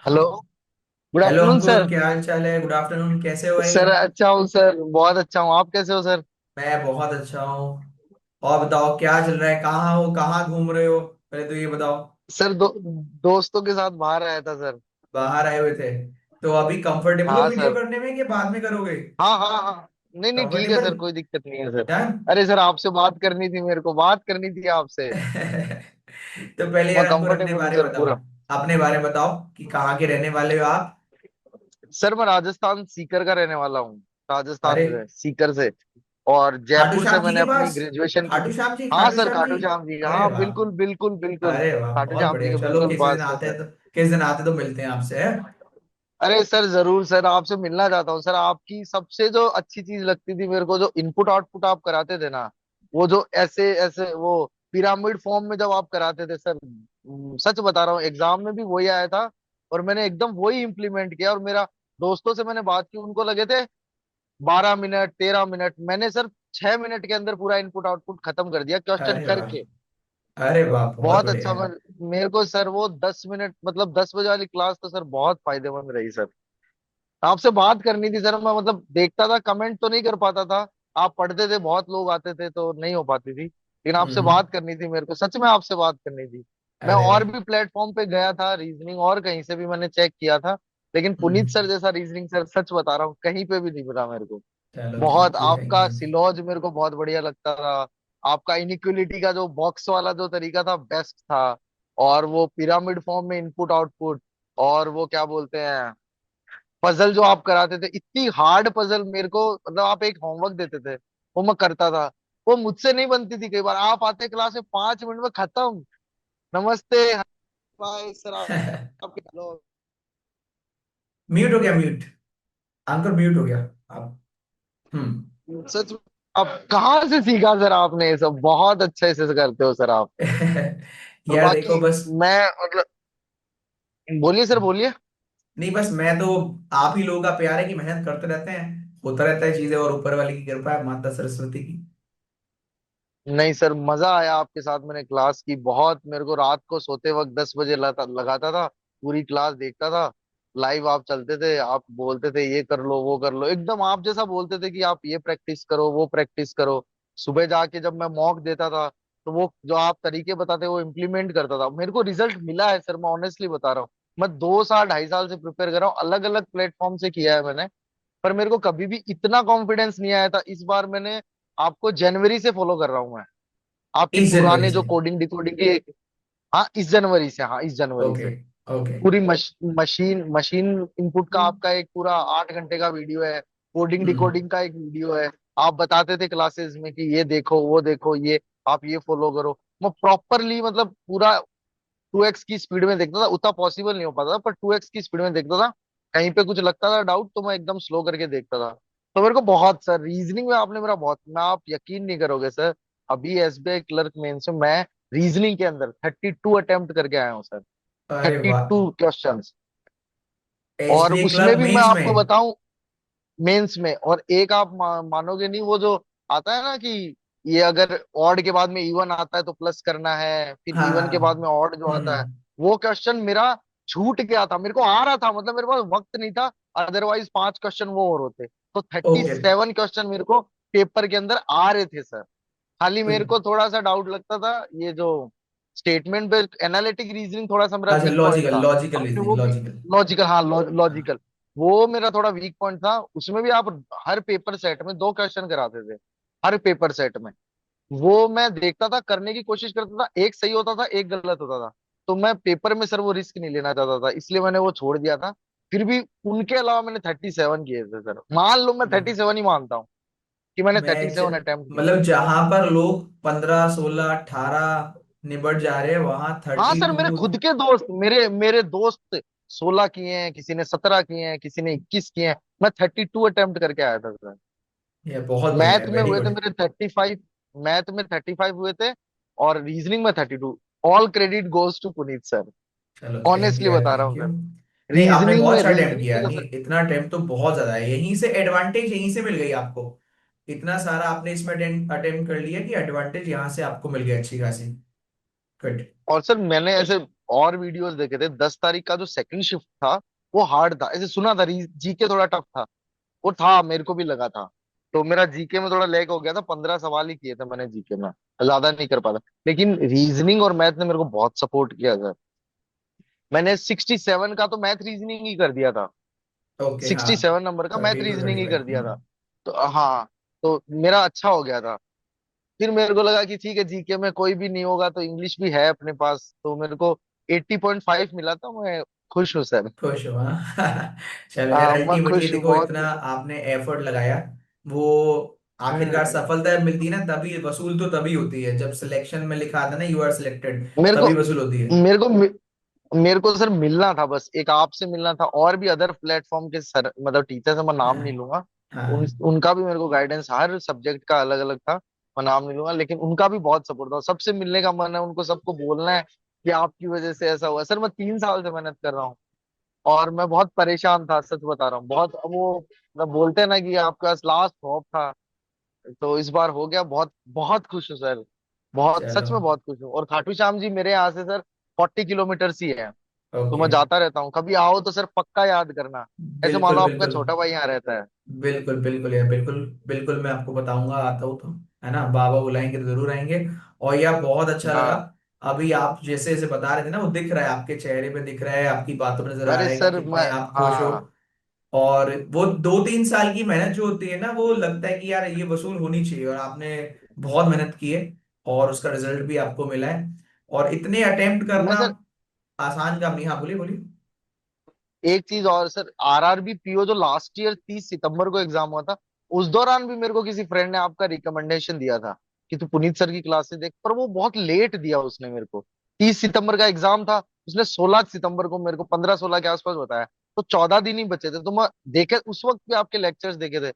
Hello. Good hello afternoon अंकुर, sir. क्या हाल चाल है? गुड आफ्टरनून, कैसे हो भाई? सर अच्छा हूँ सर, बहुत अच्छा हूँ। आप कैसे हो सर? मैं बहुत अच्छा हूँ। और बताओ क्या चल रहा है, कहाँ हो, कहाँ घूम रहे हो? पहले तो ये बताओ। सर दोस्तों के साथ बाहर आया था सर। बाहर आए हुए थे? तो अभी कंफर्टेबल हो हाँ वीडियो सर। करने में कि बाद में करोगे? हाँ हाँ हाँ। नहीं नहीं ठीक है कंफर्टेबल। सर, कोई दिक्कत नहीं है सर। डन। अरे सर आपसे बात करनी थी, मेरे को बात करनी थी आपसे। तो पहले मैं यार अंकुर अपने कंफर्टेबल हूँ बारे में सर बताओ। पूरा। अपने बारे में बताओ कि कहाँ के रहने वाले हो आप? सर मैं राजस्थान सीकर का रहने वाला हूँ। राजस्थान अरे, से, सीकर से। और खाटू जयपुर से श्याम जी मैंने के अपनी पास? ग्रेजुएशन की खाटू थी। श्याम जी, हाँ खाटू सर, श्याम जी। खाटू श्याम जी, अरे हाँ वाह। बिल्कुल बिल्कुल बिल्कुल। अरे वाह, खाटू बहुत श्याम जी बढ़िया। के चलो बिल्कुल किसी दिन पास है आते हैं सर। तो किसी दिन आते तो मिलते हैं आपसे, है? अरे सर जरूर सर, आपसे मिलना चाहता हूँ सर। आपकी सबसे जो अच्छी चीज लगती थी मेरे को, जो इनपुट आउटपुट आप कराते थे ना, वो जो ऐसे ऐसे वो पिरामिड फॉर्म में जब आप कराते थे सर, सच बता रहा हूँ, एग्जाम में भी वही आया था। और मैंने एकदम वही इम्प्लीमेंट किया। और मेरा दोस्तों से मैंने बात की, उनको लगे थे 12 मिनट 13 मिनट, मैंने सर 6 मिनट के अंदर पूरा इनपुट आउटपुट खत्म कर दिया क्वेश्चन अरे करके। वाह। अरे वाह, बहुत बहुत बढ़िया अच्छा। है। मेरे को सर वो 10 मिनट, मतलब 10 बजे वाली क्लास तो सर बहुत फायदेमंद रही सर। आपसे बात करनी थी सर। मैं मतलब देखता था, कमेंट तो नहीं कर पाता था। आप पढ़ते थे, बहुत लोग आते थे तो नहीं हो पाती थी, लेकिन आपसे हम्म। बात करनी थी मेरे को, सच में आपसे बात करनी थी। मैं अरे और वाह। भी प्लेटफॉर्म पे गया था, रीजनिंग और कहीं से भी मैंने चेक किया था, लेकिन पुनीत हम्म। सर जैसा रीजनिंग सर, सच बता रहा हूँ, कहीं पे भी नहीं मिला मेरे को। चलो, बहुत थैंक यू, थैंक आपका यू। सिलॉज मेरे को बहुत बढ़िया लगता था। आपका इनिक्वलिटी का जो बॉक्स वाला जो तरीका था, बेस्ट था। और वो पिरामिड फॉर्म में इनपुट आउटपुट, और वो क्या बोलते हैं, पजल जो आप कराते थे, इतनी हार्ड पजल मेरे को, मतलब आप एक होमवर्क देते थे, वो मैं करता था। वो मुझसे नहीं बनती थी, कई बार आप आते क्लास में 5 मिनट में खत्म। नमस्ते, बाय सर, आपके हेलो। म्यूट हो गया, म्यूट। अंकुर म्यूट हो गया। आप। हम्म। सच में, अब कहाँ से सीखा सर आपने ये सब? बहुत अच्छे से करते हो सर आप। और यार देखो बाकी बस। मैं मतलब, बोलिए सर बोलिए। नहीं, बस मैं तो आप ही लोगों का प्यार है कि मेहनत करते रहते हैं। होता रहता है चीजें, और ऊपर वाले की कृपा है, माता सरस्वती की। नहीं सर, मजा आया आपके साथ, मैंने क्लास की बहुत। मेरे को रात को सोते वक्त 10 बजे लगाता था, पूरी क्लास देखता था। लाइव आप चलते थे, आप बोलते थे ये कर लो वो कर लो, एकदम आप जैसा बोलते थे कि आप ये प्रैक्टिस करो वो प्रैक्टिस करो। सुबह जाके जब मैं मॉक देता था, तो वो जो आप तरीके बताते वो इम्प्लीमेंट करता था। मेरे को रिजल्ट मिला है सर, मैं ऑनेस्टली बता रहा हूँ। मैं 2 साल 2.5 साल से प्रिपेयर कर रहा हूँ, अलग अलग प्लेटफॉर्म से किया है मैंने। पर मेरे को कभी भी इतना कॉन्फिडेंस नहीं आया था। इस बार मैंने आपको जनवरी से फॉलो कर रहा हूँ मैं, आपकी इस जनवरी पुराने जो से? कोडिंग डिकोडिंग की। हाँ इस जनवरी से, हाँ इस जनवरी ओके। से। ओके। पूरी मशीन मशीन इनपुट का आपका एक पूरा 8 घंटे का वीडियो है। कोडिंग हम्म। डिकोडिंग का एक वीडियो है। आप बताते थे क्लासेस में कि ये देखो वो देखो, ये आप ये फॉलो करो। मैं प्रॉपरली, मतलब पूरा 2x की स्पीड में देखता था। उतना पॉसिबल नहीं हो पाता था, पर 2x की स्पीड में देखता था। कहीं पे कुछ लगता था डाउट, तो मैं एकदम स्लो करके देखता था। तो मेरे को बहुत सर, रीजनिंग में आपने मेरा बहुत, मैं, आप यकीन नहीं करोगे सर, अभी एसबीआई क्लर्क मेंस में मैं रीजनिंग के अंदर 32 अटेम्प्ट करके आया हूँ सर। अरे थर्टी वाह। Two question. और एसबीआई उसमें क्लर्क भी मैं मेंस में? आपको बताऊं, मेंस में, और एक आप मानोगे नहीं, वो जो आता है ना कि ये अगर ऑड के बाद में इवन आता है तो प्लस करना है, फिर हाँ इवन हाँ। के बाद में ऑड जो आता है, वो क्वेश्चन मेरा छूट गया था। मेरे को आ रहा था, मतलब मेरे पास वक्त नहीं था, अदरवाइज 5 क्वेश्चन वो और होते। तो थर्टी ओके। सेवन क्वेश्चन मेरे को पेपर के अंदर आ रहे थे सर। खाली तो मेरे को थोड़ा सा डाउट लगता था, ये जो स्टेटमेंट बेस्ड एनालिटिक रीजनिंग थोड़ा सा मेरा अच्छा, वीक पॉइंट लॉजिकल था। लॉजिकल आपने रीजनिंग, वो भी, लॉजिकल। लॉजिकल, हाँ हाँ। लॉजिकल, वो मेरा थोड़ा वीक पॉइंट था। उसमें भी आप हर पेपर सेट में 2 क्वेश्चन कराते थे, हर पेपर सेट में। वो मैं देखता था, करने की कोशिश करता था, एक सही होता था एक गलत होता था। तो मैं पेपर में सर वो रिस्क नहीं लेना चाहता था, इसलिए मैंने वो छोड़ दिया था। फिर भी उनके अलावा मैंने 37 किए थे सर। मान लो मैं मैं 37 ही मानता हूँ कि मैंने मैं 37 अटेम्प्ट किए मतलब थे। जहां पर लोग 15 16 18 निबट जा रहे हैं, वहां हाँ थर्टी सर, मेरे टू खुद के दोस्त, मेरे मेरे दोस्त 16 किए हैं, किसी ने 17 किए हैं, किसी ने 21 किए हैं। मैं 32 अटेम्प्ट करके आया था सर। ये बहुत बढ़िया मैथ है, में वेरी हुए थे गुड। मेरे 35, मैथ में 35 हुए थे, और रीजनिंग में 32। All credit goes to Puneet sir. चलो, थैंक यू ऑनेस्टली यार, बता रहा थैंक हूँ यू। सर। नहीं, आपने रीजनिंग बहुत में, अच्छा अटेम्प्ट रीजनिंग किया। में तो नहीं, सर, इतना अटेम्प्ट तो बहुत ज्यादा है, यहीं से एडवांटेज यहीं से मिल गई आपको। इतना सारा आपने इसमें अटेम्प्ट कर लिया कि एडवांटेज यहाँ से आपको मिल गया अच्छी खासी। गुड। और सर मैंने ऐसे और वीडियोस देखे थे, 10 तारीख का जो सेकंड शिफ्ट था वो हार्ड था, ऐसे सुना था। जीके थोड़ा टफ था, वो था, मेरे को भी लगा था। तो मेरा जीके में थोड़ा लैग हो गया था, 15 सवाल ही किए थे मैंने जीके में, ज्यादा नहीं कर पाता। लेकिन रीजनिंग और मैथ ने मेरे को बहुत सपोर्ट किया सर। मैंने 67 का तो मैथ रीजनिंग ही कर दिया था। ओके, हाँ। 67 नंबर का math twenty two reasoning twenty ही कर फाइव दिया था। तो हाँ, तो मेरा अच्छा हो गया था। फिर मेरे को लगा कि ठीक है, जीके में कोई भी नहीं होगा तो इंग्लिश भी है अपने पास, तो मेरे को 80.5 मिला था। मैं खुश हूँ सर। खुश हुआ। चलो यार, हाँ, मैं अल्टीमेटली खुश हूँ, देखो बहुत इतना खुश हूँ। आपने एफर्ट लगाया, वो आखिरकार हम्म। सफलता जब मिलती है ना, तभी वसूल तो तभी होती है जब सिलेक्शन में लिखा आता है ना यू आर सिलेक्टेड, मेरे को तभी वसूल होती है। मेरे को मेरे को सर मिलना था, बस एक आपसे मिलना था, और भी अदर प्लेटफॉर्म के सर, मतलब टीचर से मैं नाम नहीं हाँ, लूंगा। हाँ। उनका भी मेरे को गाइडेंस हर सब्जेक्ट का अलग अलग था, मैं नाम नहीं लूंगा, लेकिन उनका भी बहुत सपोर्ट था। सबसे मिलने का मन है, उनको सबको बोलना है कि आपकी वजह से ऐसा हुआ। सर मैं 3 साल से मेहनत कर रहा हूँ, और मैं बहुत परेशान था, सच बता रहा हूँ। बहुत वो मतलब बोलते हैं ना कि आपके पास लास्ट होप था, तो इस बार हो गया। बहुत बहुत खुश हूँ सर, बहुत, चलो। सच में बहुत खुश हूँ। और खाटू श्याम जी मेरे यहाँ से सर 40 किलोमीटर ही है, तो ओके। मैं जाता रहता हूँ। कभी आओ तो सर पक्का याद करना, ऐसे मानो बिल्कुल, आपका बिल्कुल। छोटा भाई यहाँ रहता है। बिल्कुल, बिल्कुल यार, बिल्कुल। बिल्कुल मैं आपको बताऊंगा, आता हूँ तो, है ना, बाबा बुलाएंगे तो जरूर आएंगे। और यार बहुत अच्छा लगा। हाँ। अभी आप जैसे जैसे बता रहे थे ना, वो दिख रहा है, आपके चेहरे पे दिख रहा है, आपकी बातों में नजर आ अरे रहा है कि सर कितने मैं, आप खुश हो। हाँ, और वो 2-3 साल की मेहनत जो होती है ना, वो लगता है कि यार ये वसूल होनी चाहिए, और आपने बहुत मेहनत की है, और उसका रिजल्ट भी आपको मिला है। और इतने अटेम्प्ट मैं करना सर आसान काम नहीं। हाँ, बोलिए, बोलिए। एक चीज और सर, आरआरबी पीओ जो लास्ट ईयर 30 सितंबर को एग्जाम हुआ था, उस दौरान भी मेरे को किसी फ्रेंड ने आपका रिकमेंडेशन दिया था कि तू पुनीत सर की क्लासेस देख, पर वो बहुत लेट दिया उसने मेरे को। 30 सितंबर का एग्जाम था, उसने 16 सितंबर को मेरे को 15-16 के आसपास बताया। तो 14 दिन ही बचे थे, तो मैं देखे उस वक्त भी आपके लेक्चर्स देखे थे।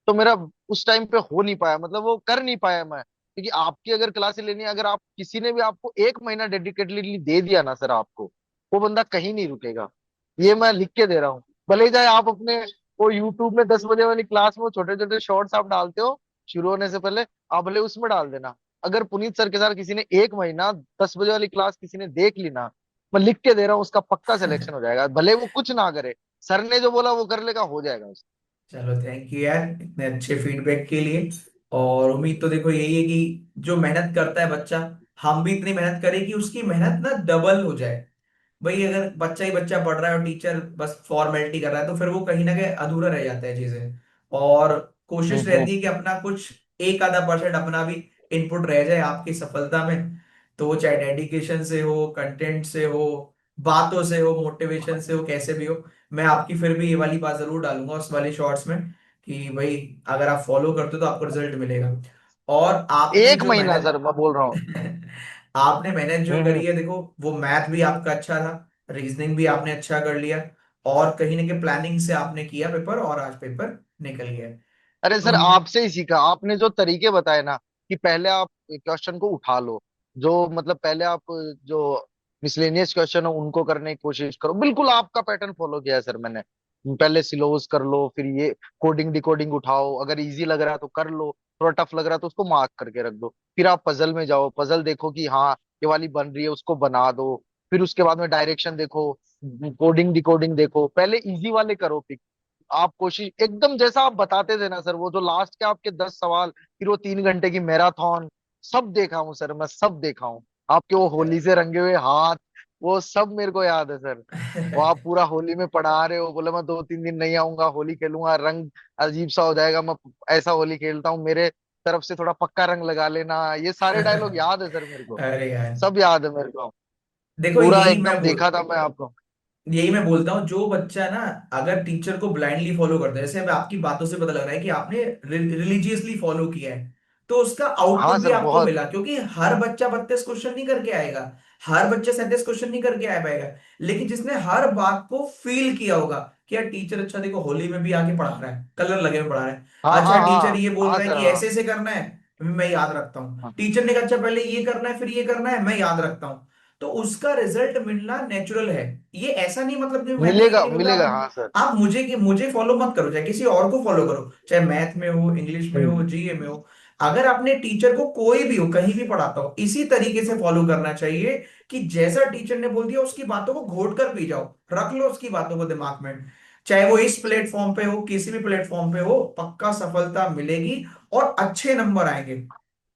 तो मेरा उस टाइम पे हो नहीं पाया, मतलब वो कर नहीं पाया मैं, क्योंकि आपकी अगर क्लासेस लेनी है, अगर आप किसी ने भी आपको 1 महीना डेडिकेटली दे दिया ना सर आपको, वो बंदा कहीं नहीं रुकेगा। ये मैं लिख के दे रहा हूँ। भले ही चाहे आप अपने वो यूट्यूब में 10 बजे वाली क्लास में छोटे छोटे शॉर्ट्स आप डालते हो शुरू होने से पहले, आप भले उसमें डाल देना। अगर पुनीत सर के साथ किसी ने 1 महीना 10 बजे वाली क्लास किसी ने देख ली ना, मैं लिख के दे रहा हूँ, उसका पक्का सिलेक्शन हो जाएगा, भले वो कुछ ना करे। सर ने जो बोला वो कर लेगा, हो जाएगा उसका। चलो, थैंक यू यार इतने अच्छे फीडबैक के लिए। और उम्मीद तो देखो यही है कि जो मेहनत करता है बच्चा, हम भी इतनी मेहनत करें कि उसकी मेहनत ना डबल हो जाए। भाई अगर बच्चा ही बच्चा पढ़ रहा है और टीचर बस फॉर्मेलिटी कर रहा है, तो फिर वो कहीं ना कहीं अधूरा रह जाता है चीजें। और कोशिश हम्म। रहती है कि अपना कुछ एक आधा परसेंट अपना भी इनपुट रह जाए आपकी सफलता में। तो वो चाहे डेडिकेशन से हो, कंटेंट से हो, बातों से हो, मोटिवेशन से हो, कैसे भी हो। मैं आपकी फिर भी ये वाली बात जरूर डालूंगा उस वाली शॉर्ट्स में, कि भाई अगर आप फॉलो करते हो तो आपको रिजल्ट मिलेगा। और आपने एक जो महीना मेहनत सर मैं बोल रहा हूँ। आपने मेहनत जो हम्म। करी है, देखो वो मैथ भी आपका अच्छा था, रीजनिंग भी आपने अच्छा कर लिया, और कहीं ना कहीं प्लानिंग से आपने किया पेपर, और आज पेपर निकल गया। अरे तो सर आपसे ही सीखा, आपने जो तरीके बताए ना, कि पहले आप क्वेश्चन को उठा लो, जो मतलब पहले आप जो मिसलेनियस क्वेश्चन हो उनको करने की कोशिश करो, बिल्कुल आपका पैटर्न फॉलो किया है सर मैंने। पहले सिलोस कर लो, फिर ये कोडिंग डिकोडिंग उठाओ, अगर इजी लग रहा है तो कर लो, थोड़ा टफ लग रहा है तो उसको मार्क करके रख दो। फिर आप पजल में जाओ, पजल देखो कि हाँ ये वाली बन रही है, उसको बना दो। फिर उसके बाद में डायरेक्शन देखो, कोडिंग डिकोडिंग देखो, पहले इजी वाले करो। आप कोशिश एकदम जैसा आप बताते थे ना सर, वो जो लास्ट के आपके 10 सवाल, फिर वो 3 घंटे की मैराथन, सब देखा हूँ सर, मैं सब देखा हूँ। आपके वो होली से रंगे हुए हाथ, वो सब मेरे को याद है सर। वो आप पूरा होली में पढ़ा रहे हो, बोले मैं 2-3 दिन नहीं आऊंगा, होली खेलूंगा, रंग अजीब सा हो जाएगा, मैं ऐसा होली खेलता हूँ, मेरे तरफ से थोड़ा पक्का रंग लगा लेना, ये सारे डायलॉग याद है सर मेरे को, अरे यार, सब याद है मेरे को। देखो पूरा एकदम देखा था मैं आपको। यही मैं बोलता हूँ, जो बच्चा ना अगर टीचर को ब्लाइंडली फॉलो करता है, जैसे अब आपकी बातों से पता लग रहा है कि आपने रिलीजियसली फॉलो किया है, तो उसका आउटपुट हाँ भी सर आपको बहुत। मिला, क्योंकि हर बच्चा 32 क्वेश्चन नहीं करके आएगा, हर बच्चा 37 क्वेश्चन नहीं करके आ पाएगा। लेकिन जिसने हर बात को फील किया होगा कि यार टीचर अच्छा देखो होली में भी आके पढ़ा रहा है, कलर लगे हुए पढ़ा रहा है, हाँ अच्छा हाँ टीचर हाँ ये बोल हाँ रहा है सर, कि हाँ ऐसे ऐसे करना है, मैं याद रखता हूँ, हाँ। टीचर ने कहा अच्छा पहले ये करना है फिर ये करना है, मैं याद रखता हूँ। तो उसका रिजल्ट मिलना नेचुरल है। ये ऐसा नहीं, मतलब कि मैंने ये मिलेगा नहीं बोला मिलेगा, आप हाँ सर। आप मुझे मुझे फॉलो मत करो, चाहे किसी और को फॉलो करो, चाहे मैथ में हो, इंग्लिश में हो, हम्म। जीए में हो। अगर आपने टीचर को कोई भी हो कहीं भी पढ़ाता हो, इसी तरीके से फॉलो करना चाहिए कि जैसा टीचर ने बोल दिया उसकी बातों को घोट कर पी जाओ, रख लो उसकी बातों को दिमाग में। चाहे वो इस प्लेटफॉर्म पे हो, किसी भी प्लेटफॉर्म पे हो, पक्का सफलता मिलेगी और अच्छे नंबर आएंगे।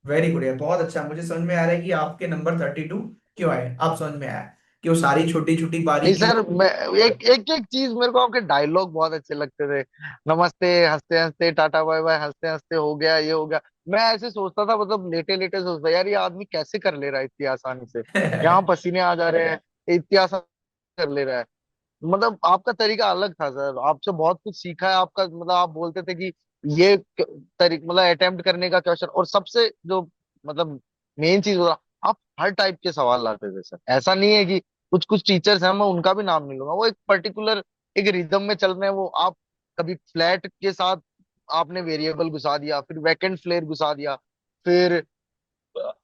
वेरी गुड, है बहुत अच्छा। मुझे समझ में आ रहा है कि आपके नंबर 32 क्यों आए, अब समझ में आया कि वो सारी छोटी छोटी नहीं बारीकियों। सर, मैं एक एक एक चीज, मेरे को आपके डायलॉग बहुत अच्छे लगते थे। नमस्ते हंसते हंसते, टाटा बाय बाय हंसते हंसते, हो गया ये हो गया। मैं ऐसे सोचता था, मतलब लेटे लेटे सोचता यार, ये आदमी कैसे कर ले रहा है इतनी आसानी से, यहाँ पसीने आ जा रहे हैं, इतनी आसानी से कर ले रहा है। मतलब आपका तरीका अलग था सर, आपसे बहुत कुछ सीखा है। आपका मतलब आप बोलते थे कि ये तरीका, मतलब अटेम्प्ट करने का क्वेश्चन, और सबसे जो मतलब मेन चीज होता, आप हर टाइप के सवाल लाते थे सर। ऐसा नहीं है कि कुछ कुछ टीचर्स हैं, मैं उनका भी नाम नहीं लूंगा, वो एक पर्टिकुलर एक रिदम में चल रहे हैं। वो आप कभी फ्लैट के साथ आपने वेरिएबल घुसा दिया, फिर वैकेंट फ्लेयर घुसा दिया, फिर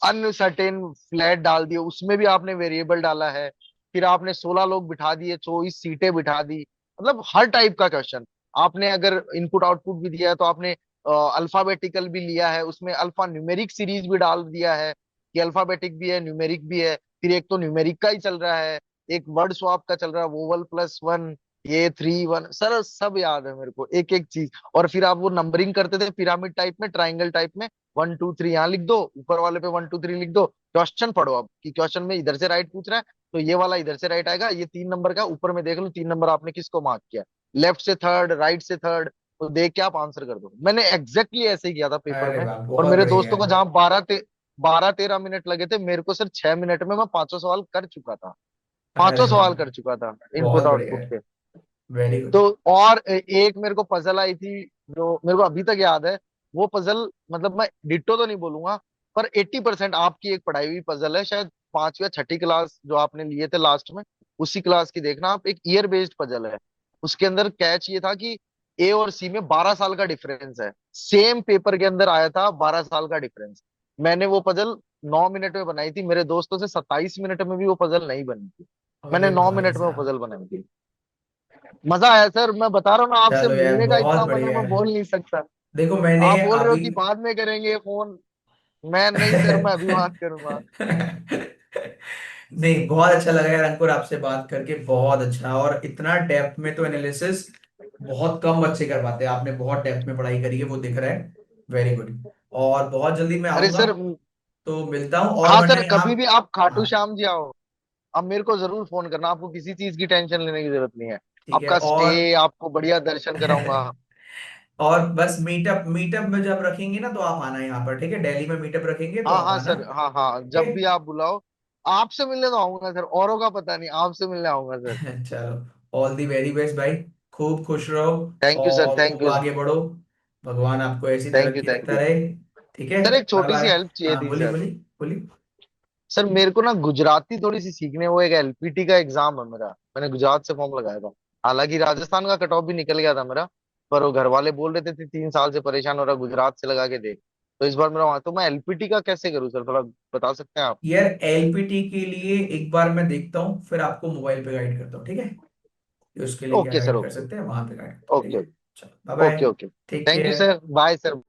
अनसर्टेन फ्लैट डाल दिए, उसमें भी आपने वेरिएबल डाला है। फिर आपने 16 लोग बिठा दिए, 24 सीटें बिठा दी। मतलब हर टाइप का क्वेश्चन आपने, अगर इनपुट आउटपुट भी दिया है तो आपने अल्फाबेटिकल भी लिया है, उसमें अल्फा न्यूमेरिक सीरीज भी डाल दिया है कि अल्फाबेटिक भी है न्यूमेरिक भी है। फिर एक तो न्यूमेरिक का ही चल रहा है, एक वर्ड स्वैप का चल रहा है, वोवल प्लस वन, ये 3 1 सर, सब याद है मेरे को एक एक चीज। और फिर आप वो नंबरिंग करते थे पिरामिड टाइप में, ट्राइंगल टाइप में, 1 2 3 यहाँ लिख दो, ऊपर वाले पे 1 2 3 लिख दो। क्वेश्चन पढ़ो अब कि क्वेश्चन में इधर से राइट पूछ रहा है, तो ये वाला इधर से राइट आएगा, ये 3 नंबर का, ऊपर में देख लो 3 नंबर आपने किसको मार्क किया, लेफ्ट से थर्ड, राइट से थर्ड, तो देख के आप आंसर कर दो। मैंने एग्जैक्टली ऐसे ही किया था पेपर अरे में। वाह, और बहुत मेरे बढ़िया दोस्तों है। को जहाँ 12 13 मिनट लगे थे, मेरे को सर 6 मिनट में मैं 500 सवाल कर चुका था। पांचों अरे वाह, सवाल कर चुका था इनपुट बहुत बढ़िया आउटपुट है। के। वेरी तो गुड। और एक मेरे को पजल आई थी, जो मेरे को अभी तक याद है। वो पजल, मतलब मैं डिट्टो तो नहीं बोलूंगा, पर 80% आपकी एक पढ़ाई हुई पजल है, शायद 5वीं या 6ठी क्लास जो आपने लिए थे लास्ट में, उसी क्लास की देखना आप। एक ईयर बेस्ड पजल है। उसके अंदर कैच ये था कि ए और सी में 12 साल का डिफरेंस है। सेम पेपर के अंदर आया था 12 साल का डिफरेंस। मैंने वो पजल 9 मिनट में बनाई थी, मेरे दोस्तों से 27 मिनट में भी वो पजल नहीं बनी थी। मैंने अरे नौ भाई मिनट में वो साहब, पजल बनाई थी। मजा आया सर, मैं बता रहा हूँ ना, आपसे चलो यार मिलने का बहुत इतना मन है, बढ़िया मैं है। बोल नहीं सकता। देखो मैंने आप बोल रहे हो अभी कि बाद में करेंगे फोन, मैं नहीं सर, मैं अभी बात करूंगा। नहीं, बहुत अच्छा लगा यार अंकुर आपसे बात करके, बहुत अच्छा। और इतना डेप्थ में तो एनालिसिस बहुत कम बच्चे कर पाते हैं, आपने बहुत डेप्थ में पढ़ाई करी है, वो दिख रहा है। Very good. और बहुत जल्दी मैं अरे आऊंगा, सर, तो मिलता हूँ। और हाँ मैंने सर, यहाँ, कभी भी आप खाटू हाँ श्याम जी आओ, अब मेरे को जरूर फोन करना, आपको किसी चीज की टेंशन लेने की जरूरत नहीं है। ठीक है। आपका और स्टे, आपको बढ़िया दर्शन कराऊंगा। और बस मीटअप मीटअप में जब रखेंगे ना तो आप आना यहाँ पर, ठीक है? दिल्ली में मीटअप रखेंगे तो हाँ आप हाँ आना। सर, हाँ हाँ, ठीक जब भी आप बुलाओ। आपसे मिलने तो आऊंगा सर, औरों का पता नहीं, आपसे मिलने आऊंगा सर। है। चलो, ऑल दी वेरी बेस्ट भाई। खूब खुश रहो थैंक यू सर, और थैंक खूब यू। आगे बढ़ो। भगवान आपको ऐसी थैंक यू, तरक्की थैंक देता यू। रहे। ठीक है। सर एक बाय छोटी सी बाय। हेल्प चाहिए हाँ थी बोलिए सर। बोलिए बोलिए। सर मेरे को ना गुजराती थोड़ी सी सीखने, वो एक एलपीटी का एग्जाम है मेरा, मैंने गुजरात से फॉर्म लगाया था। हालांकि राजस्थान का कट ऑफ भी निकल गया था मेरा, पर वो घर वाले बोल रहे थे 3 साल से परेशान हो रहा, गुजरात से लगा के देख। तो इस बार मेरा वहां, तो मैं एलपीटी का कैसे करूँ सर, थोड़ा बता सकते हैं आप? यार एलपीटी के लिए एक बार मैं देखता हूँ, फिर आपको मोबाइल पे गाइड करता हूँ, ठीक है? कि उसके लिए क्या ओके सर, गाइड कर ओके। सकते हैं, वहां पे गाइड करता हूँ, ठीक ओके, है? चलो bye bye. Okay, okay. Take thank you care. Sir, bye sir.